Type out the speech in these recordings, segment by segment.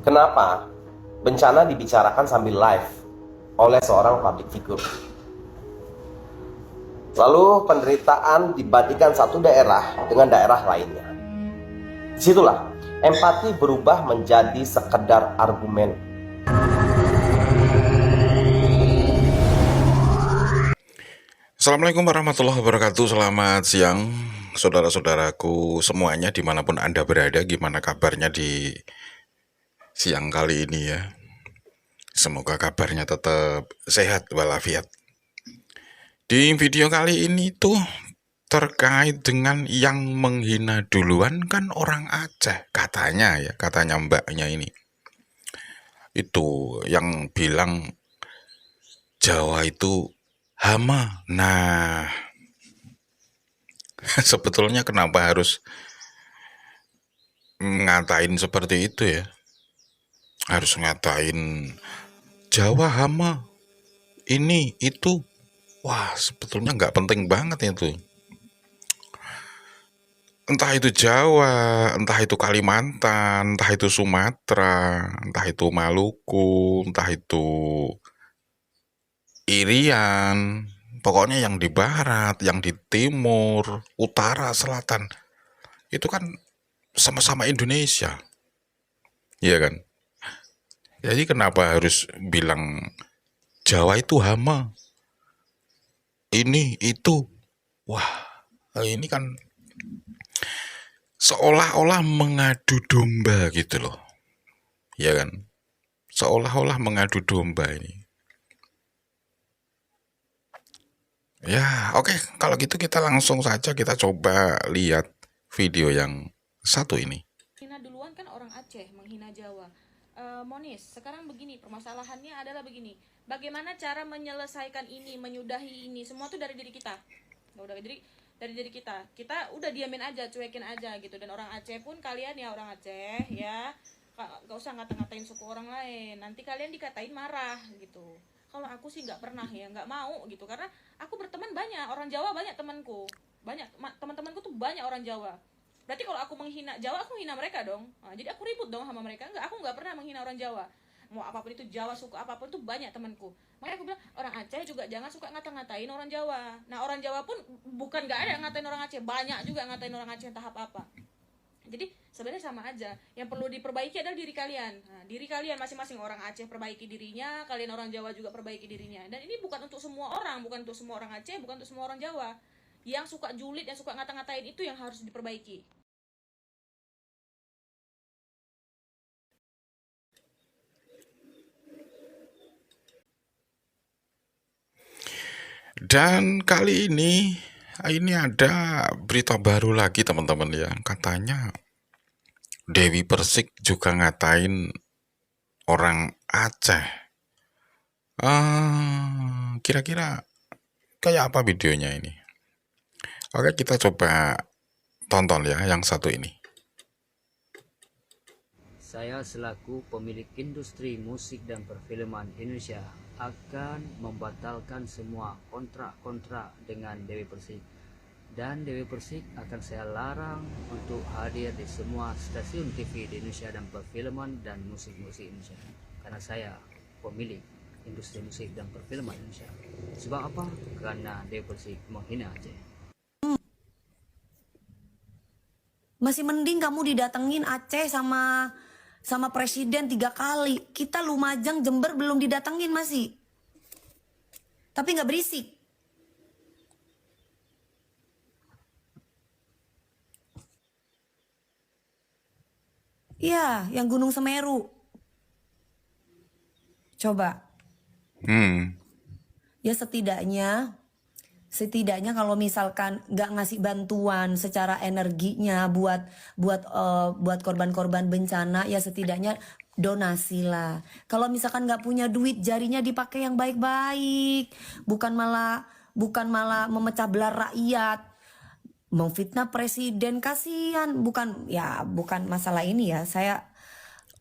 Kenapa bencana dibicarakan sambil live oleh seorang public figure? Lalu penderitaan dibandingkan satu daerah dengan daerah lainnya. Disitulah empati berubah menjadi sekedar argumen. Assalamualaikum warahmatullahi wabarakatuh. Selamat siang saudara-saudaraku semuanya dimanapun Anda berada. Gimana kabarnya di siang kali ini ya? Semoga kabarnya tetap sehat walafiat. Di video kali ini tuh terkait dengan yang menghina duluan kan orang Aceh katanya ya, katanya mbaknya ini. Itu yang bilang Jawa itu hama. Nah, sebetulnya kenapa harus ngatain seperti itu ya? Harus ngatain Jawa hama, ini, itu. Wah, sebetulnya nggak penting banget itu. Entah itu Jawa, entah itu Kalimantan, entah itu Sumatera, entah itu Maluku, entah itu Irian. Pokoknya yang di barat, yang di timur, utara, selatan. Itu kan sama-sama Indonesia. Iya kan? Jadi kenapa harus bilang Jawa itu hama? Ini, itu. Wah, ini kan seolah-olah mengadu domba gitu loh. Ya kan? Seolah-olah mengadu domba ini. Ya, oke. Kalau gitu kita langsung saja kita coba lihat video yang satu ini. Menghina duluan kan orang Aceh, menghina Jawa. Monis, sekarang begini, permasalahannya adalah begini. Bagaimana cara menyelesaikan ini, menyudahi ini, semua tuh dari diri kita. Udah dari diri kita. Kita udah diamin aja, cuekin aja gitu. Dan orang Aceh pun kalian ya orang Aceh ya, gak usah ngata-ngatain suku orang lain. Nanti kalian dikatain marah gitu. Kalau aku sih nggak pernah ya, nggak mau gitu. Karena aku berteman banyak orang Jawa, banyak temanku, banyak teman-temanku tuh banyak orang Jawa. Berarti kalau aku menghina Jawa, aku menghina mereka dong. Nah, jadi aku ribut dong sama mereka. Enggak, aku nggak pernah menghina orang Jawa. Mau apapun itu Jawa, suku apapun tuh banyak temanku. Makanya aku bilang orang Aceh juga jangan suka ngata-ngatain orang Jawa. Nah orang Jawa pun bukan nggak ada yang ngatain orang Aceh, banyak juga ngatain orang Aceh tahap apa. Jadi sebenarnya sama aja. Yang perlu diperbaiki adalah diri kalian. Nah, diri kalian masing-masing, orang Aceh perbaiki dirinya, kalian orang Jawa juga perbaiki dirinya. Dan ini bukan untuk semua orang, bukan untuk semua orang Aceh, bukan untuk semua orang Jawa. Yang suka julid, yang suka ngata-ngatain itu yang harus diperbaiki. Dan kali ini ada berita baru lagi teman-teman ya. Katanya Dewi Persik juga ngatain orang Aceh. Kira-kira kayak apa videonya ini? Oke, kita coba tonton ya yang satu ini. Saya selaku pemilik industri musik dan perfilman Indonesia akan membatalkan semua kontrak-kontrak dengan Dewi Persik. Dan Dewi Persik akan saya larang untuk hadir di semua stasiun TV di Indonesia dan perfilman dan musik-musik Indonesia. Karena saya pemilik industri musik dan perfilman Indonesia. Sebab apa? Karena Dewi Persik menghina Aceh. Masih mending kamu didatengin Aceh sama presiden 3 kali. Kita Lumajang, Jember belum didatengin masih. Tapi nggak berisik. Iya, yang Gunung Semeru. Coba. Ya setidaknya kalau misalkan nggak ngasih bantuan secara energinya buat korban-korban bencana, ya setidaknya donasi lah. Kalau misalkan nggak punya duit, jarinya dipakai yang baik-baik, bukan malah memecah belah rakyat, memfitnah presiden. Kasihan. Bukan masalah ini ya, saya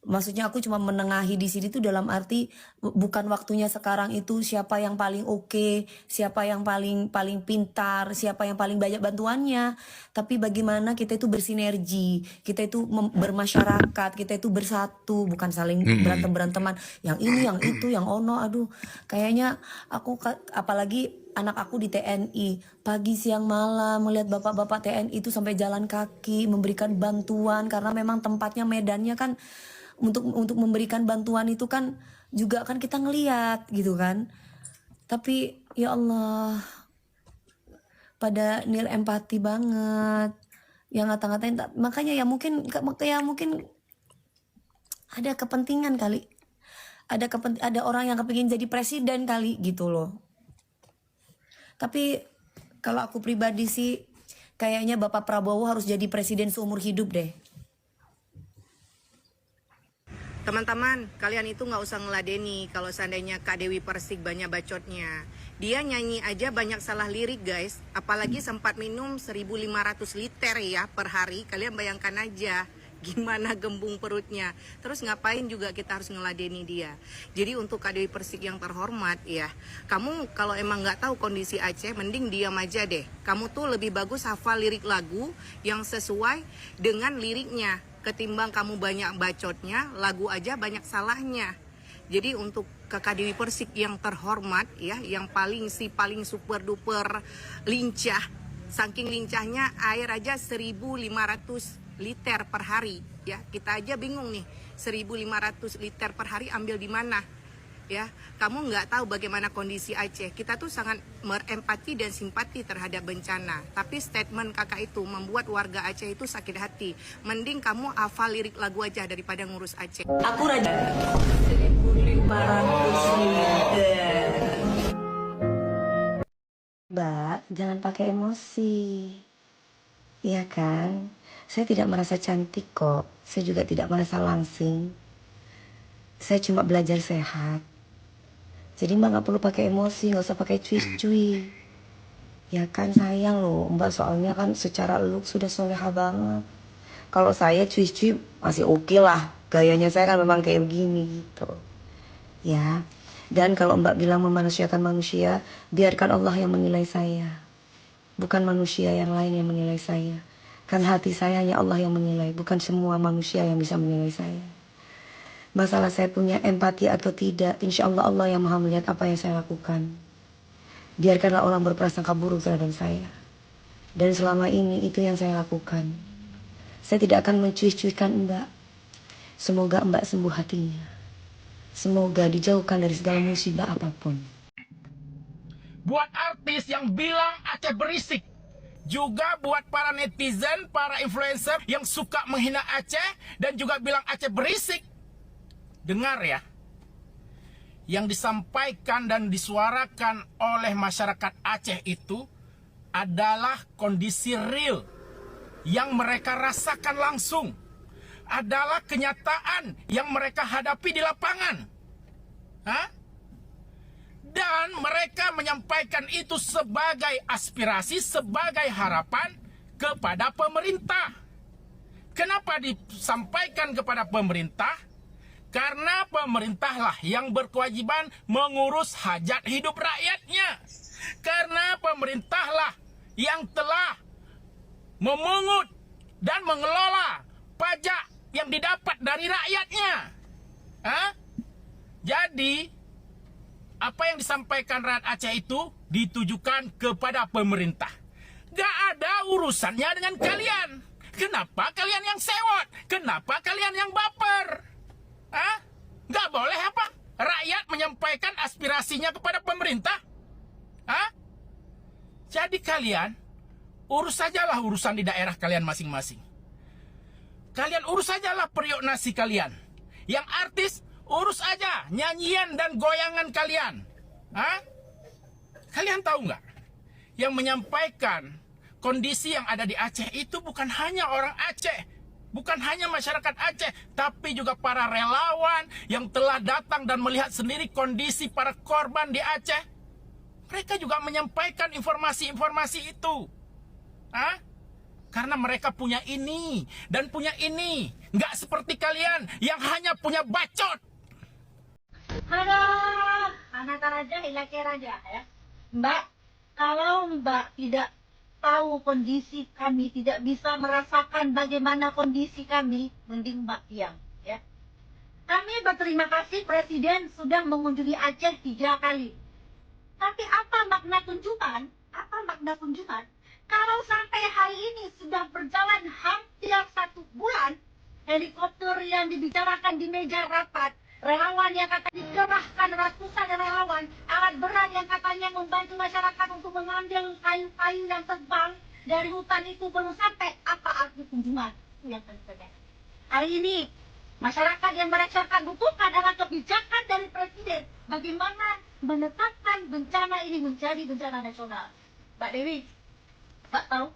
Maksudnya aku cuma menengahi di sini tuh dalam arti bukan waktunya sekarang itu siapa yang paling oke, siapa yang paling paling pintar, siapa yang paling banyak bantuannya. Tapi bagaimana kita itu bersinergi, kita itu bermasyarakat, kita itu bersatu, bukan saling berantem-beranteman. Yang ini, yang itu, yang ono, aduh. Kayaknya apalagi anak aku di TNI, pagi siang malam melihat bapak-bapak TNI itu sampai jalan kaki memberikan bantuan karena memang tempatnya medannya kan untuk memberikan bantuan itu kan juga kan kita ngeliat gitu kan. Tapi ya Allah, pada nil empati banget yang ngata-ngatain. Makanya ya mungkin ada kepentingan kali, ada orang yang kepingin jadi presiden kali gitu loh. Tapi kalau aku pribadi sih kayaknya Bapak Prabowo harus jadi presiden seumur hidup deh. Teman-teman, kalian itu nggak usah ngeladeni kalau seandainya Kak Dewi Persik banyak bacotnya. Dia nyanyi aja banyak salah lirik guys, apalagi sempat minum 1.500 liter ya per hari. Kalian bayangkan aja gimana gembung perutnya. Terus ngapain juga kita harus ngeladeni dia. Jadi untuk Kak Dewi Persik yang terhormat ya, kamu kalau emang nggak tahu kondisi Aceh, mending diam aja deh. Kamu tuh lebih bagus hafal lirik lagu yang sesuai dengan liriknya, ketimbang kamu banyak bacotnya, lagu aja banyak salahnya. Jadi untuk Kak Dewi Persik yang terhormat ya, yang paling super duper lincah, saking lincahnya air aja 1.500 liter per hari ya. Kita aja bingung nih, 1.500 liter per hari ambil di mana? Ya, kamu nggak tahu bagaimana kondisi Aceh. Kita tuh sangat berempati dan simpati terhadap bencana. Tapi statement kakak itu membuat warga Aceh itu sakit hati. Mending kamu hafal lirik lagu aja daripada ngurus Aceh. Aku raja 1.500 liter. Mbak, jangan pakai emosi. Iya kan? Saya tidak merasa cantik kok. Saya juga tidak merasa langsing. Saya cuma belajar sehat. Jadi Mbak gak perlu pakai emosi, gak usah pakai cuy-cuy. Ya kan sayang loh, Mbak soalnya kan secara look sudah soleha banget. Kalau saya cuy-cuy masih oke lah. Gayanya saya kan memang kayak begini gitu. Ya, dan kalau Mbak bilang memanusiakan manusia, biarkan Allah yang menilai saya. Bukan manusia yang lain yang menilai saya. Kan hati saya hanya Allah yang menilai, bukan semua manusia yang bisa menilai saya. Masalah saya punya empati atau tidak, insya Allah Allah yang maha melihat apa yang saya lakukan. Biarkanlah orang berprasangka buruk terhadap saya. Dan selama ini itu yang saya lakukan. Saya tidak akan mencuih-cuihkan Mbak. Semoga Mbak sembuh hatinya. Semoga dijauhkan dari segala musibah apapun. Buat artis yang bilang Aceh berisik. Juga buat para netizen, para influencer yang suka menghina Aceh dan juga bilang Aceh berisik. Dengar ya, yang disampaikan dan disuarakan oleh masyarakat Aceh itu adalah kondisi real yang mereka rasakan langsung, adalah kenyataan yang mereka hadapi di lapangan. Dan mereka menyampaikan itu sebagai aspirasi, sebagai harapan kepada pemerintah. Kenapa disampaikan kepada pemerintah? Karena pemerintahlah yang berkewajiban mengurus hajat hidup rakyatnya. Karena pemerintahlah yang telah memungut dan mengelola pajak yang didapat dari rakyatnya. Jadi, apa yang disampaikan rakyat Aceh itu ditujukan kepada pemerintah. Gak ada urusannya dengan kalian. Kenapa kalian yang sewot? Kenapa kalian yang baper? Gak boleh apa? Rakyat menyampaikan aspirasinya kepada pemerintah? Jadi kalian urus sajalah urusan di daerah kalian masing-masing. Kalian urus sajalah periuk nasi kalian. Yang artis urus aja nyanyian dan goyangan kalian. Kalian tahu nggak? Yang menyampaikan kondisi yang ada di Aceh itu bukan hanya orang Aceh. Bukan hanya masyarakat Aceh, tapi juga para relawan yang telah datang dan melihat sendiri kondisi para korban di Aceh. Mereka juga menyampaikan informasi-informasi itu. Karena mereka punya ini dan punya ini. Nggak seperti kalian yang hanya punya bacot. Aduh, anak raja hilangnya raja ya. Mbak, kalau Mbak tidak tahu kondisi kami, tidak bisa merasakan bagaimana kondisi kami, mending Mbak diam ya. Kami berterima kasih Presiden sudah mengunjungi Aceh 3 kali. Tapi apa makna kunjungan? Apa makna kunjungan? Kalau sampai hari ini sudah berjalan hampir 1 bulan, helikopter yang dibicarakan di meja rapat, relawan yang kata dikerahkan ratusan relawan, alat berat yang katanya membantu masyarakat untuk mengambil kayu-kayu yang terbang dari hutan itu belum sampai. Apa arti kunjungan? Itu yang kami tanyakan. Hari ini masyarakat yang merasakan butuhkan adalah kebijakan dari Presiden bagaimana menetapkan bencana ini menjadi bencana nasional. Mbak Dewi, Mbak tahu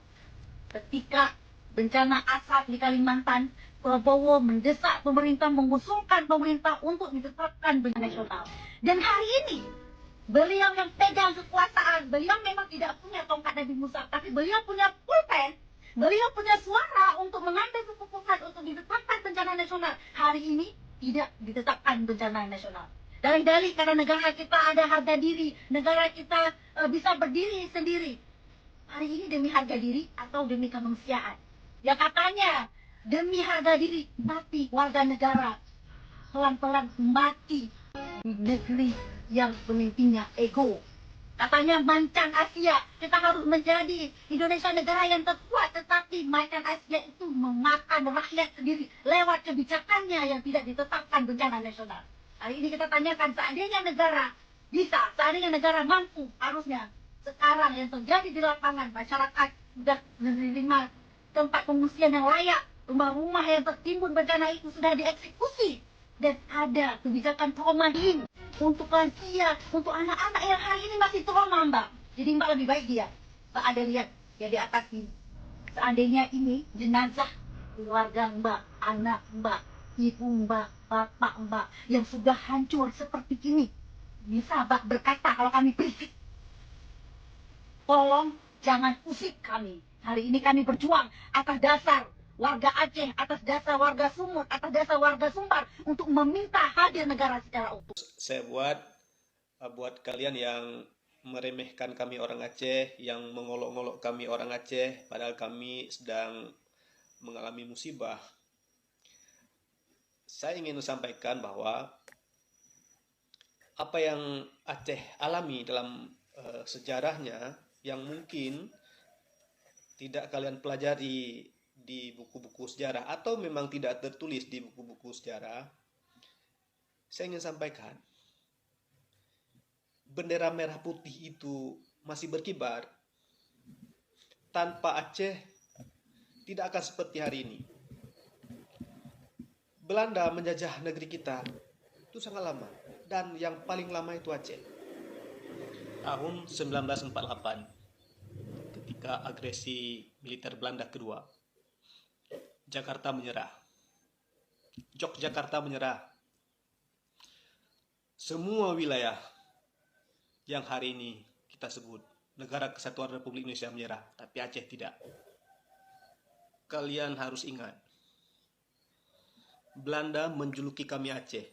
ketika bencana asap di Kalimantan, Prabowo mendesak pemerintah, mengusulkan pemerintah untuk ditetapkan bencana nasional. Dan hari ini beliau yang pegang kekuasaan, beliau memang tidak punya tongkat Nabi Musa, tapi beliau punya pulpen, beliau punya suara untuk mengambil keputusan untuk ditetapkan bencana nasional. Hari ini tidak ditetapkan bencana nasional. Dalih-dalih karena negara kita ada harga diri, negara kita bisa berdiri sendiri. Hari ini demi harga diri atau demi kemanusiaan? Ya katanya demi harga diri, tapi warga negara pelan-pelan mati di negeri yang pemimpinnya ego. Katanya mancan Asia, kita harus menjadi Indonesia negara yang terkuat, tetapi mancan Asia itu memakan rakyat sendiri lewat kebijakannya yang tidak ditetapkan bencana nasional. Hari ini kita tanyakan, seandainya negara bisa, seandainya negara mampu, harusnya sekarang yang terjadi di lapangan, masyarakat sudah menerima tempat pengungsian yang layak, rumah-rumah yang tertimbun bencana itu sudah dieksekusi, dan ada kebijakan trauma healing untuk lansia, untuk anak-anak yang hari ini masih trauma, Mbak. Jadi Mbak lebih baik dia, Mbak ada lihat ya di atas ini. Seandainya ini jenazah keluarga Mbak, anak Mbak, ibu Mbak, bapak Mbak yang sudah hancur seperti ini, bisa Mbak berkata kalau kami berisik? Tolong jangan usik kami. Hari ini kami berjuang atas dasar warga Aceh, atas dasar warga Sumut, atas dasar warga Sumbar untuk meminta hadir negara secara utuh. Saya buat kalian yang meremehkan kami orang Aceh, yang mengolok-olok kami orang Aceh, padahal kami sedang mengalami musibah. Saya ingin sampaikan bahwa apa yang Aceh alami dalam sejarahnya yang mungkin tidak kalian pelajari di buku-buku sejarah atau memang tidak tertulis di buku-buku sejarah, saya ingin sampaikan bendera merah putih itu masih berkibar. Tanpa Aceh tidak akan seperti hari ini. Belanda menjajah negeri kita itu sangat lama, dan yang paling lama itu Aceh. Tahun 1948, ketika agresi militer Belanda kedua, Jakarta menyerah. Yogyakarta menyerah. Semua wilayah yang hari ini kita sebut Negara Kesatuan Republik Indonesia menyerah, tapi Aceh tidak. Kalian harus ingat, Belanda menjuluki kami Aceh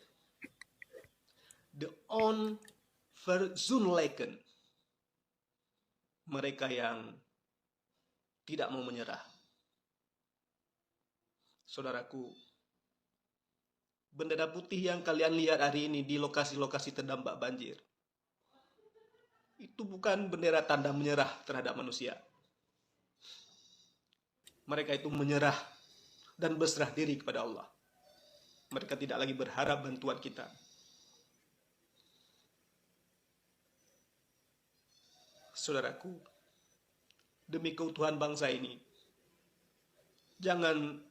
the onverzoenlijken, mereka yang tidak mau menyerah. Saudaraku, bendera putih yang kalian lihat hari ini di lokasi-lokasi terdampak banjir, itu bukan bendera tanda menyerah terhadap manusia. Mereka itu menyerah dan berserah diri kepada Allah. Mereka tidak lagi berharap bantuan kita. Saudaraku, demi keutuhan bangsa ini, jangan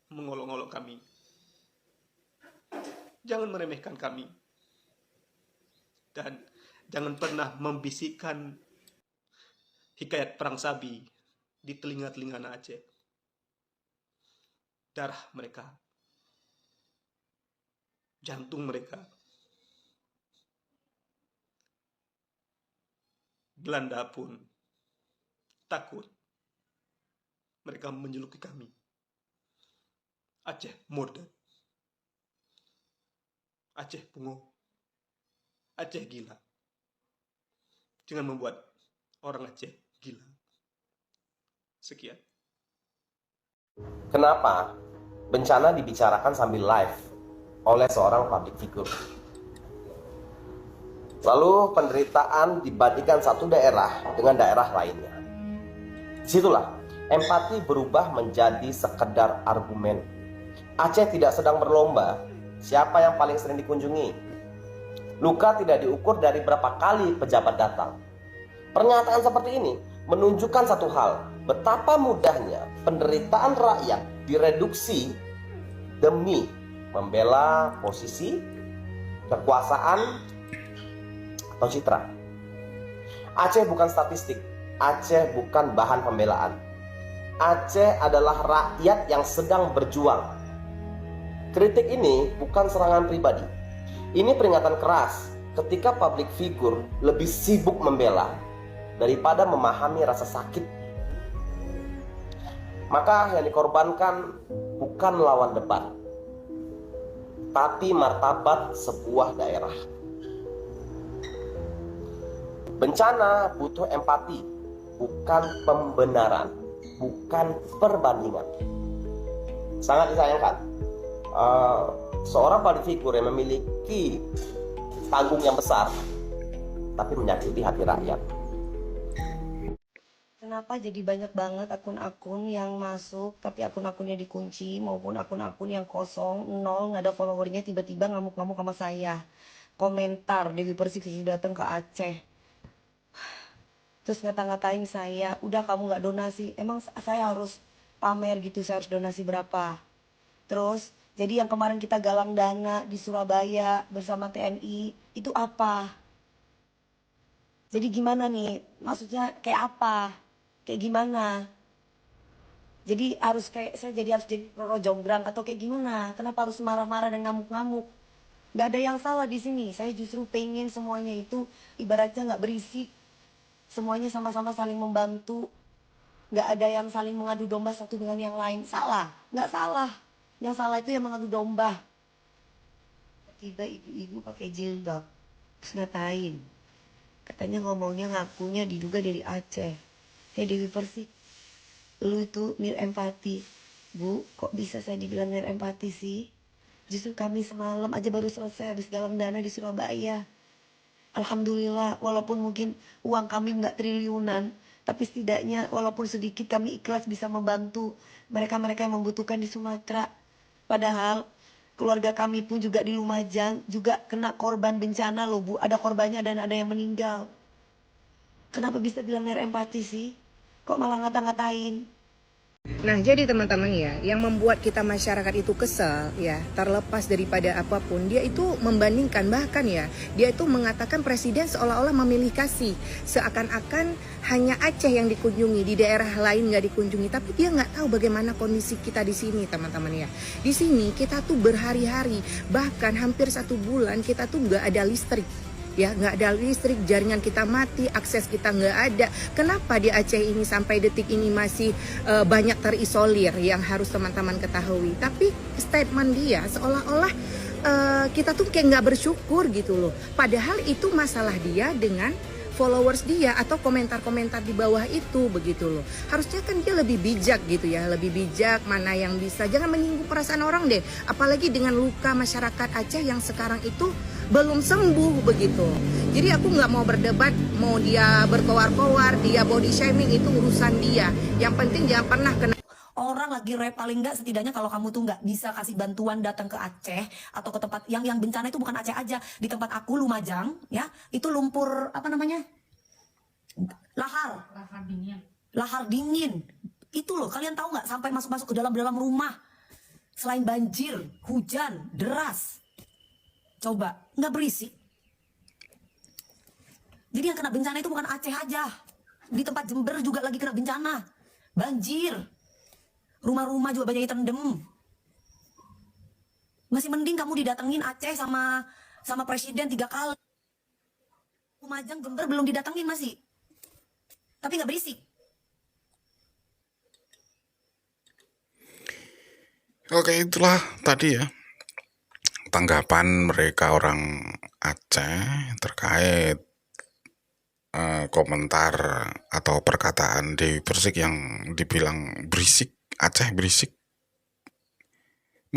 mengolok-olok kami. Jangan meremehkan kami. Dan jangan pernah membisikkan hikayat perang sabi di telinga-telinga anak Aceh. Darah mereka, jantung mereka, Belanda pun takut mereka menjuluki kami Aceh Murtad, Aceh Pungo, Aceh Gila, dengan membuat orang Aceh gila. Sekian. Kenapa bencana dibicarakan sambil live oleh seorang public figure? Lalu penderitaan dibandingkan satu daerah dengan daerah lainnya. Disitulah empati berubah menjadi sekedar argumen. Aceh tidak sedang berlomba siapa yang paling sering dikunjungi. Luka tidak diukur dari berapa kali pejabat datang. Pernyataan seperti ini menunjukkan satu hal, betapa mudahnya penderitaan rakyat direduksi demi membela posisi, kekuasaan, atau citra. Aceh bukan statistik, Aceh bukan bahan pembelaan. Aceh adalah rakyat yang sedang berjuang. Kritik ini bukan serangan pribadi. Ini peringatan keras ketika public figure lebih sibuk membela daripada memahami rasa sakit. Maka yang dikorbankan bukan lawan debat, tapi martabat sebuah daerah. Bencana butuh empati, bukan pembenaran, bukan perbandingan. Sangat disayangkan, seorang public figure yang memiliki panggung yang besar, tapi menyakiti hati rakyat. Kenapa jadi banyak banget akun-akun yang masuk tapi akun-akunnya dikunci, maupun akun-akun yang kosong, nol, nggak ada followernya, tiba-tiba ngamuk-ngamuk sama saya. Komentar Dewi Persik datang ke Aceh. Terus ngata-ngatain saya, udah kamu nggak donasi, emang saya harus pamer gitu, saya harus donasi berapa. Terus jadi yang kemarin kita galang dana di Surabaya bersama TNI, itu apa? Jadi gimana nih, maksudnya kayak apa? Kayak gimana? Jadi harus kayak saya harus jadi Roro Jonggrang atau kayak gimana? Kenapa harus marah-marah dan ngamuk-ngamuk? Gak ada yang salah di sini. Saya justru pengen semuanya itu ibaratnya nggak berisik. Semuanya sama-sama saling membantu. Gak ada yang saling mengadu domba satu dengan yang lain. Salah, nggak salah. Yang salah itu yang mengadu domba. Tiba ibu-ibu pakai jilbab, terus ngatain. Katanya ngomongnya ngakunya diduga dari Aceh. Dewi Persik, lu itu empati. Bu, kok bisa saya dibilang empati sih? Justru kami semalam aja baru selesai habis galang dana di Surabaya. Alhamdulillah, walaupun mungkin uang kami nggak triliunan, tapi setidaknya walaupun sedikit kami ikhlas bisa membantu mereka-mereka yang membutuhkan di Sumatera. Padahal keluarga kami pun juga di Lumajang juga kena korban bencana loh Bu. Ada korbannya dan ada yang meninggal. Kenapa bisa bilang empati sih? Kok malah ngata-ngatain? Nah, jadi teman-teman ya, yang membuat kita masyarakat itu kesal ya, terlepas daripada apapun, dia itu membandingkan, bahkan ya, dia itu mengatakan presiden seolah-olah memilih kasih, seakan-akan hanya Aceh yang dikunjungi, di daerah lain nggak dikunjungi, tapi dia nggak tahu bagaimana kondisi kita di sini, teman-teman ya. Di sini kita tuh berhari-hari, bahkan hampir 1 bulan kita tuh nggak ada listrik. Ya, nggak ada listrik, jaringan kita mati, akses kita nggak ada. Kenapa di Aceh ini sampai detik ini masih banyak terisolir, yang harus teman-teman ketahui. Tapi statement dia seolah-olah kita tuh kayak nggak bersyukur gitu loh. Padahal itu masalah dia dengan followers dia atau komentar-komentar di bawah itu, begitu loh. Harusnya kan dia lebih bijak gitu ya, lebih bijak mana yang bisa. Jangan menyinggung perasaan orang deh, apalagi dengan luka masyarakat Aceh yang sekarang itu belum sembuh begitu. Jadi aku nggak mau berdebat, mau dia berkoar-koar, dia body shaming, itu urusan dia. Yang penting jangan pernah kena. Orang lagi rap, paling nggak setidaknya kalau kamu tuh nggak bisa kasih bantuan datang ke Aceh atau ke tempat yang bencana itu bukan Aceh aja, di tempat aku Lumajang ya, itu lumpur apa namanya, lahar dingin itu loh. Kalian tahu nggak, sampai masuk ke dalam rumah. Selain banjir, hujan deras, coba nggak berisik. Jadi yang kena bencana itu bukan Aceh aja, di tempat Jember juga lagi kena bencana, banjir. Rumah-rumah juga banyak yang terendam. Masih mending kamu didatengin Aceh sama presiden 3 kali. Lumajang, Jember belum didatengin masih. Tapi nggak berisik. Oke, itulah tadi ya tanggapan mereka orang Aceh terkait komentar atau perkataan Dewi Persik yang dibilang berisik, Aceh berisik.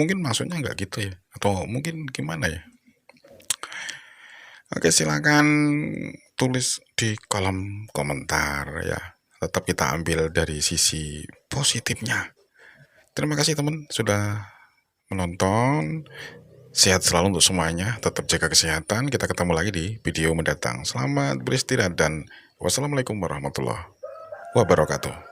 Mungkin maksudnya nggak gitu ya, atau mungkin gimana ya? Oke, silakan tulis di kolom komentar ya. Tetap kita ambil dari sisi positifnya. Terima kasih teman sudah menonton. Sehat selalu untuk semuanya. Tetap jaga kesehatan. Kita ketemu lagi di video mendatang. Selamat beristirahat dan wassalamualaikum warahmatullahi wabarakatuh.